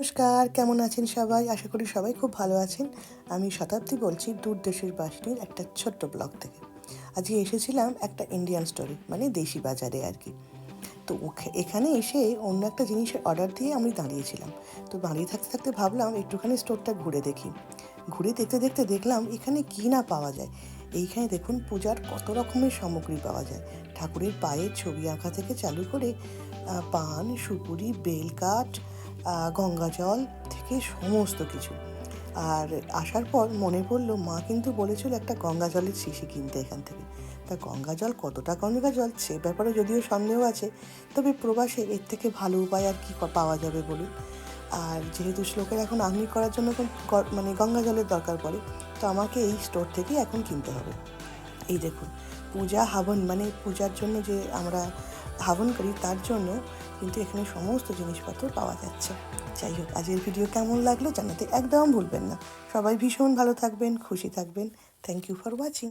নমস্কার, কেমন আছেন সবাই? আশা করি সবাই খুব ভালো আছেন। আমি শতাব্দী বলছি দূর দেশের বাসিনীর একটা ছোট্ট ব্লগ থেকে। আজকে এসেছিলাম একটা ইন্ডিয়ান স্টোরে, মানে দেশি বাজারে আর কি। তো এখানে এসে অন্য একটা জিনিসের অর্ডার দিয়ে আমি দাঁড়িয়েছিলাম। তো দাঁড়িয়ে থাকতে থাকতে ভাবলাম একটুখানি স্টোরটা ঘুরে দেখি। ঘুরে দেখতে দেখতে দেখলাম এখানে কী না পাওয়া যায়। এইখানে দেখুন পূজার কত রকমের সামগ্রী পাওয়া যায়। ঠাকুরের পায়ের ছবি আঁকা থেকে চালু করে পান, সুপুরি, বেলকাঠ, গঙ্গা জল থেকে সমস্ত কিছু। আর আসার পর মনে পড়লো মা কিন্তু বলেছিল একটা গঙ্গা জলের শিশি কিনতে এখান থেকে। তা গঙ্গা জল কতটা গঙ্গা জল সে ব্যাপারে যদিও সন্দেহ আছে, তবে প্রবাসে এর থেকে ভালো উপায় আর কি পাওয়া যাবে বলুন। আর যেহেতু শ্লোকের এখন আহ্নিক করার জন্য মানে গঙ্গা জলের দরকার পড়ে, তো আমাকে এই স্টোর থেকেই এখন কিনতে হবে। এই দেখুন, পূজা হাবন মানে পূজার জন্য যে আমরা হাবন করি তার জন্য কিন্তু এখানে সমস্ত জিনিসপত্র পাওয়া যাচ্ছে। যাই হোক, আজকের ভিডিও কেমন লাগলো জানাতে একদম ভুলবেন না। সবাই ভীষণ ভালো থাকবেন, খুশি থাকবেন। Thank you for watching.